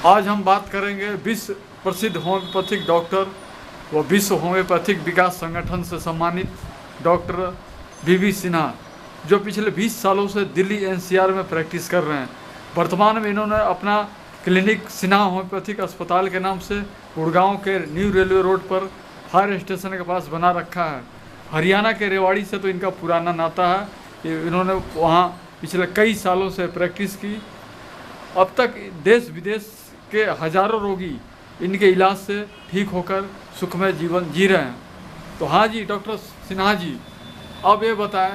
आज हम बात करेंगे विश्व प्रसिद्ध होम्योपैथिक डॉक्टर व विश्व होम्योपैथिक विकास संगठन से सम्मानित डॉक्टर वी सिन्हा, जो पिछले 20 सालों से दिल्ली एनसीआर में प्रैक्टिस कर रहे हैं। वर्तमान में इन्होंने अपना क्लिनिक सिन्हा होम्योपैथिक अस्पताल के नाम से गुड़गांव के न्यू रेलवे रोड पर फायर स्टेशन के पास बना रखा है। हरियाणा के रेवाड़ी से तो इनका पुराना नाता है। इन्होंने वहाँ पिछले कई सालों से प्रैक्टिस की। अब तक देश विदेश के हजारों रोगी इनके इलाज से ठीक होकर सुखमय जीवन जी रहे हैं। तो हाँ जी डॉक्टर सिन्हा जी, अब ये बताएं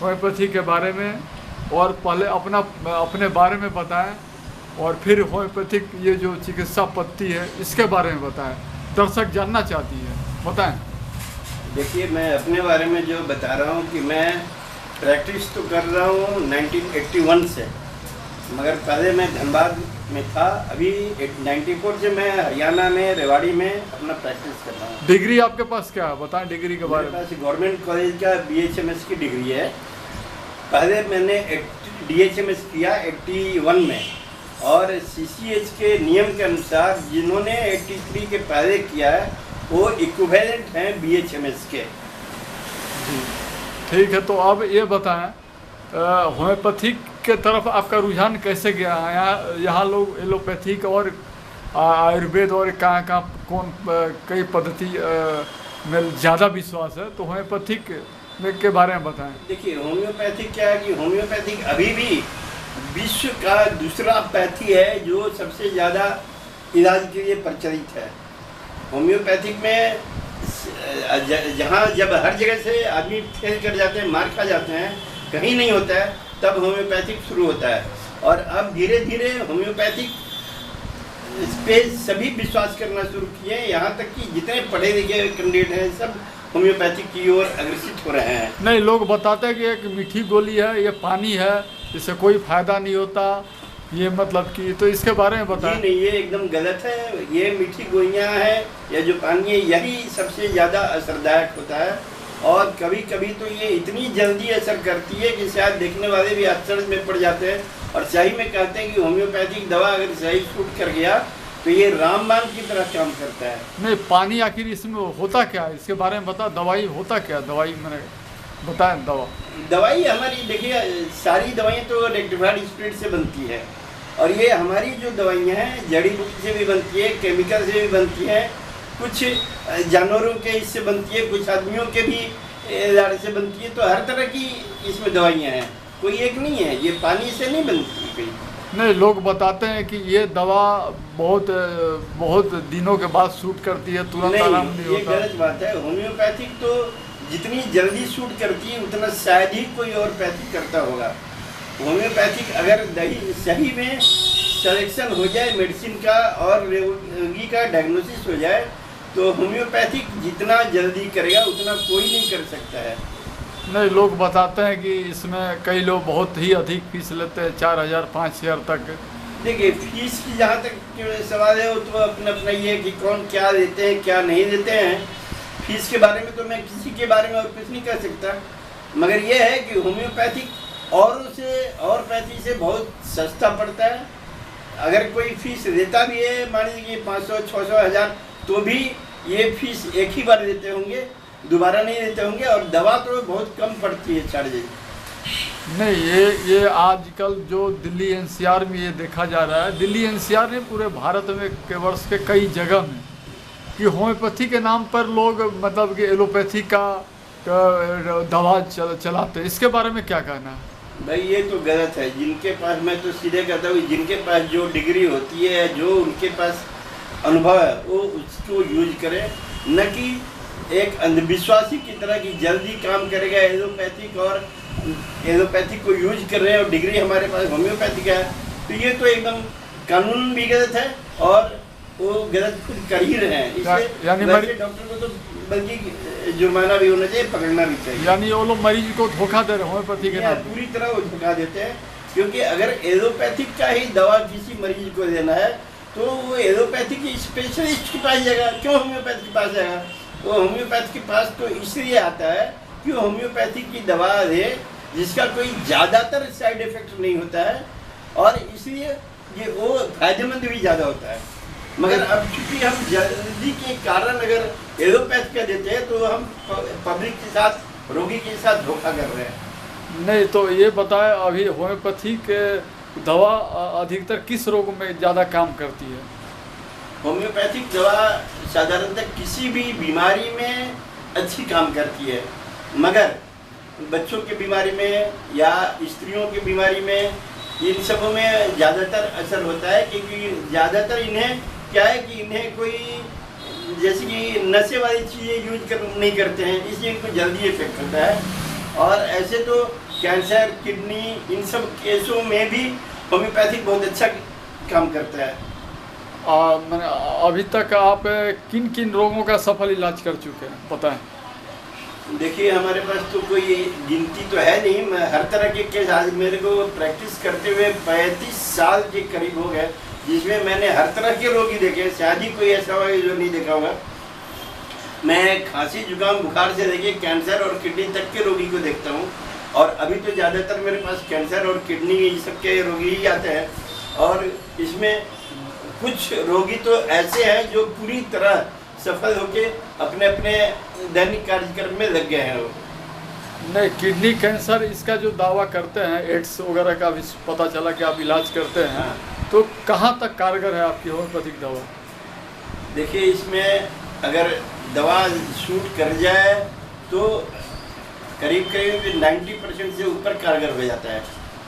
होम्योपैथी के बारे में, और पहले अपने बारे में बताएं और फिर होम्योपैथिक ये जो चिकित्सा पद्धति है इसके बारे में बताएं। दर्शक जानना चाहती है, बताएं। देखिए, मैं अपने बारे में जो बता रहा हूँ कि मैं प्रैक्टिस तो कर रहा हूँ 1981 से, मगर पहले मैं धनबाद में था। अभी 94 से मैं हरियाणा में रेवाड़ी में अपना प्रैक्टिस कर रहा हूँ। डिग्री आपके पास क्या है, बताएं डिग्री के बारे में। मेरे पास गवर्नमेंट कॉलेज का BHMS की डिग्री है। पहले मैंने DHMS किया 81 में, और CCH के नियम के अनुसार जिन्होंने 83 के पहले किया है वो इक्विवेलेंट हैं BHMS के। ठीक है, तो अब ये बताएं होम्योपैथिक के तरफ आपका रुझान कैसे गया? यहाँ लोग एलोपैथिक और आयुर्वेद और कहाँ कौन कई पद्धति में ज़्यादा विश्वास है, तो होम्योपैथिक में के बारे में बताएं। देखिए, होम्योपैथिक क्या है कि होम्योपैथिक अभी भी विश्व का दूसरा पैथी है जो सबसे ज़्यादा इलाज के लिए प्रचलित है। होम्योपैथिक में जहाँ जब हर जगह से आदमी फेल कर जाते हैं, मार खा जाते हैं, कहीं नहीं होता है, तब होम्योपैथिक शुरू होता है। और अब धीरे धीरे होम्योपैथिक इस पे सभी विश्वास करना शुरू किए, यहाँ तक कि जितने पढ़े लिखे कैंडिडेट हैं सब होम्योपैथिक की ओर अग्रसित हो रहे हैं। नहीं, लोग बताते हैं कि एक मीठी गोली है, ये पानी है, इससे कोई फायदा नहीं होता, ये मतलब कि, तो इसके बारे में बताएं। नहीं, ये एकदम गलत है। ये मीठी गोलियां हैं या जो पानी है यही सबसे ज़्यादा असरदायक होता है, और कभी कभी तो ये इतनी जल्दी असर करती है कि शायद देखने वाले भी आश्चर्य में पड़ जाते हैं और सही में कहते हैं कि होम्योपैथिक दवा अगर सही शूट कर गया तो ये रामबाण की तरह काम करता है। नहीं, पानी आखिर इसमें होता क्या है, इसके बारे में बता। दवाई होता क्या, दवाई मैंने बताएं। दवाई हमारी, देखिए, सारी दवाइयाँ तो रेक्टिफाइड स्पिरिट से बनती है, और ये हमारी जो दवाइयाँ हैं जड़ी बूटी से भी बनती है, केमिकल से भी बनती है, कुछ जानवरों के इससे बनती है, कुछ आदमियों के भी लाड़ से बनती है। तो हर तरह की इसमें दवाइयाँ हैं, कोई एक नहीं है। ये पानी से नहीं बनती कोई। नहीं, लोग बताते हैं कि ये दवा बहुत दिनों के बाद शूट करती है, तुरंत आराम नहीं होता। ये गलत बात है। होम्योपैथिक तो जितनी जल्दी शूट करती है उतना शायद ही कोई और पैथिक करता होगा। होम्योपैथिक अगर सही में सिलेक्शन हो जाए मेडिसिन का और रोगी का डायग्नोसिस हो जाए तो होम्योपैथिक जितना जल्दी करेगा उतना कोई नहीं कर सकता है। नहीं, लोग बताते हैं कि इसमें कई लोग बहुत ही अधिक फीस लेते हैं, 4000 5000 तक। देखिए, फीस की जहाँ तक सवाल है वो तो अपना अपना ये है कि कौन क्या देते हैं क्या नहीं देते हैं। फीस के बारे में तो मैं किसी के बारे में और कुछ नहीं कह सकता, मगर ये है कि होम्योपैथिक और पैथी से बहुत सस्ता पड़ता है। अगर कोई फीस देता भी है, मान लीजिए 500 600 1000, तो भी ये फीस एक ही बार देते होंगे, दोबारा नहीं देते होंगे, और दवा तो बहुत कम पड़ती है चार्जेज। नहीं, ये आजकल जो दिल्ली एनसीआर में ये देखा जा रहा है, दिल्ली एनसीआर ने पूरे भारत में के वर्ष के कई जगह में कि होम्योपैथी के नाम पर लोग मतलब कि एलोपैथी का दवा चलाते हैं। इसके बारे में क्या कहना है? भाई, ये तो गलत है। जिनके पास, मैं तो सीधे कहता हूँ, जिनके पास जो डिग्री होती है, जो उनके पास अनुभव है, वो उसको यूज करें, न कि एक अंधविश्वासी की तरह की जल्दी काम करेगा एलोपैथिक को यूज कर रहे हैं और डिग्री हमारे पास होम्योपैथिक है, तो ये तो एकदम कानून भी गलत है और वो गलत खुद कर ही रहे हैं। इसलिए डॉक्टर को तो बल्कि जुर्माना भी होना चाहिए, पकड़ना भी चाहिए। यानी वो लोग मरीज को धोखा दे रहे हैं होम्योपैथी के नाम, पूरी तरह वो धोखा देते हैं। क्योंकि अगर एलोपैथिक का ही दवा किसी मरीज को देना है तो वो एलोपैथिक स्पेशलिस्ट के पास जाएगा, क्यों होम्योपैथ के पास जाएगा? वो होम्योपैथ के पास तो इसलिए आता है कि होम्योपैथिक की दवा दे जिसका कोई ज़्यादातर साइड इफेक्ट नहीं होता है, और इसलिए ये वो फायदेमंद भी ज़्यादा होता है। मगर अब चूंकि हम जल्दी के कारण अगर एलोपैथ का देते हैं तो हम पब्लिक के साथ, रोगी के साथ धोखा कर रहे हैं। नहीं तो ये बताएं, अभी होम्योपैथिक दवा अधिकतर किस रोग में ज़्यादा काम करती है? होम्योपैथिक दवा साधारणतः किसी भी बीमारी में अच्छी काम करती है, मगर बच्चों की बीमारी में या स्त्रियों की बीमारी में इन सबों में ज़्यादातर असर होता है, क्योंकि ज़्यादातर इन्हें क्या है कि इन्हें कोई जैसे कि नशे वाली चीज़ें नहीं करते हैं, इसलिए इनको जल्दी इफेक्ट होता है। और ऐसे तो कैंसर, किडनी, इन सब केसों में भी होम्योपैथिक बहुत अच्छा काम करता है। मैंने अभी तक आप किन किन रोगों का सफल इलाज कर चुके हैं बताएं? देखिए हमारे पास तो कोई गिनती तो है नहीं, मैं हर तरह के केस, आज मेरे को प्रैक्टिस करते हुए 35 साल के करीब हो गए, जिसमें मैंने हर तरह के रोगी देखे। शायद ही कोई ऐसा होगा जो नहीं देखा होगा। मैं खांसी, जुकाम, बुखार से देखिए कैंसर और किडनी तक के रोगी को देखता हूँ। और अभी तो ज़्यादातर मेरे पास कैंसर और किडनी ये सब के रोगी ही आते हैं। और इसमें कुछ रोगी तो ऐसे हैं जो पूरी तरह सफल होके अपने अपने दैनिक कार्यक्रम में लग गए हैं। वो नहीं, किडनी कैंसर इसका जो दावा करते हैं, एड्स वगैरह का भी पता चला कि आप इलाज करते हैं। हाँ। तो कहाँ तक कारगर है आपकी होम्योपैथिक दवा? देखिए इसमें अगर दवा शूट कर जाए तो करीब करीब 90% से ऊपर कारगर हो जाता है।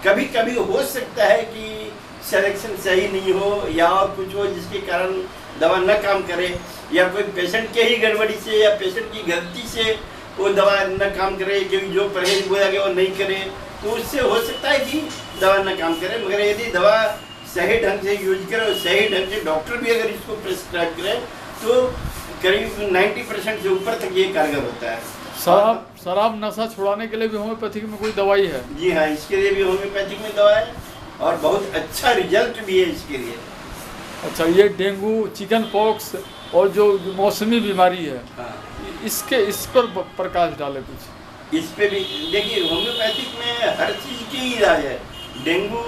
कभी कभी हो सकता है कि सिलेक्शन सही नहीं हो या और कुछ हो जिसके कारण दवा न काम करे, या कोई पेशेंट के ही गड़बड़ी से या पेशेंट की गलती से वो दवा न काम करे, क्योंकि जो परहेज बोला गया वो नहीं करे, तो उससे हो सकता है कि दवा न काम करे। मगर यदि दवा सही ढंग से यूज करें और सही ढंग से डॉक्टर भी अगर इसको प्रिस्क्राइब करें तो करीब 90% से ऊपर तक ये कारगर होता है। शराब नशा छुड़ाने के लिए भी होम्योपैथिक में कोई दवाई है? जी हाँ, इसके लिए भी होम्योपैथिक में दवा है और बहुत अच्छा रिजल्ट भी है इसके लिए। अच्छा, ये डेंगू, चिकन पॉक्स और जो मौसमी बीमारी है, हाँ, इस पर प्रकाश डाले कुछ। इस पे भी देखिए होम्योपैथिक में हर चीज़ की इलाज है। डेंगू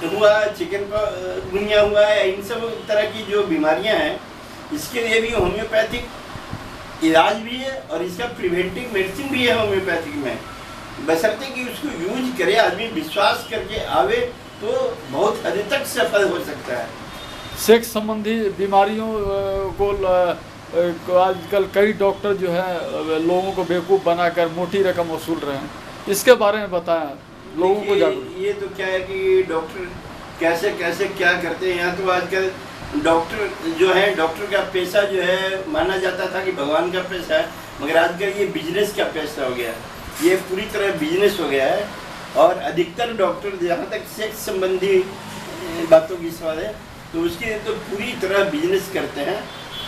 हुआ, चिकनगुनिया हुआ है, इन सब तरह की जो बीमारियां हैं इसके लिए भी होम्योपैथिक इलाज भी है और इसका प्रिवेंटिव मेडिसिन भी है होम्योपैथिक में। बशर्ते कि उसको यूज करे, आदमी विश्वास करके आवे तो बहुत हद तक सफल हो सकता है। सेक्स संबंधी बीमारियों को आजकल कई डॉक्टर जो है लोगों को बेवकूफ़ बनाकर मोटी रकम वसूल रहे हैं, इसके बारे में बताएं लोगों को जागरूक। ये तो क्या है कि डॉक्टर कैसे कैसे क्या करते हैं। यहाँ तो आजकल डॉक्टर जो है, डॉक्टर का पैसा जो है माना जाता था कि भगवान का पैसा है, मगर आजकल ये बिजनेस का पैसा हो गया है, ये पूरी तरह बिजनेस हो गया है। और अधिकतर डॉक्टर जहाँ तक सेक्स संबंधी बातों की सवाल है तो उसके लिए तो पूरी तरह बिजनेस करते हैं,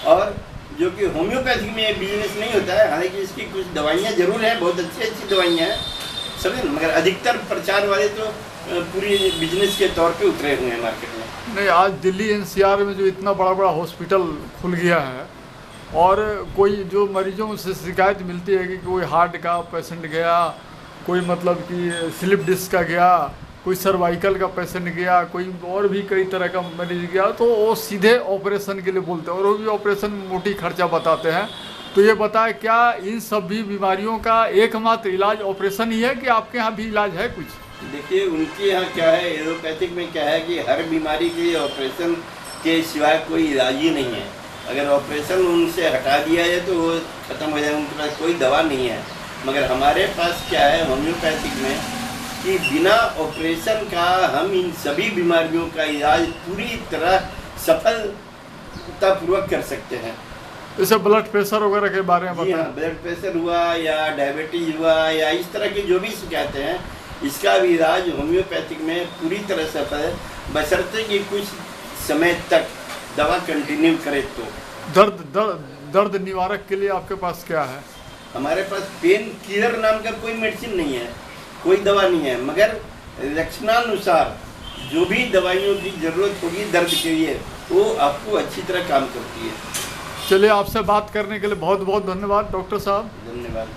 और जो कि होम्योपैथिक में बिजनेस नहीं होता है। हालांकि इसकी कुछ दवाइयाँ जरूर हैं, बहुत अच्छी अच्छी दवाइयाँ हैं समझे, मगर अधिकतर प्रचार वाले तो पूरी बिजनेस के तौर पे उतरे हुए हैं मार्केट में। नहीं, आज दिल्ली एनसीआर में जो इतना बड़ा बड़ा हॉस्पिटल खुल गया है और कोई जो मरीजों से शिकायत मिलती है कि कोई हार्ट का पेशेंट गया, कोई मतलब कि स्लिप डिस्क का गया, कोई सर्वाइकल का पेशेंट गया, कोई और भी कई तरह का मरीज गया, तो वो सीधे ऑपरेशन के लिए बोलते हैं और वो भी ऑपरेशन में मोटी खर्चा बताते हैं। तो ये बताए क्या इन सभी बीमारियों का एकमात्र इलाज ऑपरेशन ही है कि आपके यहाँ भी इलाज है कुछ? देखिए उनके यहाँ क्या है, एलोपैथिक में क्या है कि हर बीमारी के लिए ऑपरेशन के सिवाय कोई इलाज ही नहीं है। अगर ऑपरेशन उनसे हटा दिया जाए तो वो ख़त्म हो जाए, उनके पास कोई दवा नहीं है। मगर हमारे पास क्या है होम्योपैथिक में कि बिना ऑपरेशन का हम इन सभी बीमारियों का इलाज पूरी तरह सफलतापूर्वक कर सकते हैं। जैसे ब्लड प्रेशर वगैरह के बारे में बताएं। ब्लड प्रेशर हुआ या डायबिटीज हुआ या इस तरह की जो भी शिकायतें हैं, इसका भी इलाज होम्योपैथिक में पूरी तरह सफल है, बशर्ते कि कुछ समय तक दवा कंटिन्यू करे। तो दर्द निवारक के लिए आपके पास क्या है? हमारे पास पेन किलर नाम का कोई मेडिसिन नहीं है, कोई दवा नहीं है, मगर लक्षणानुसार जो भी दवाइयों की ज़रूरत होगी दर्द के लिए वो आपको अच्छी तरह काम करती है। चलिए, आपसे बात करने के लिए बहुत बहुत धन्यवाद डॉक्टर साहब। धन्यवाद।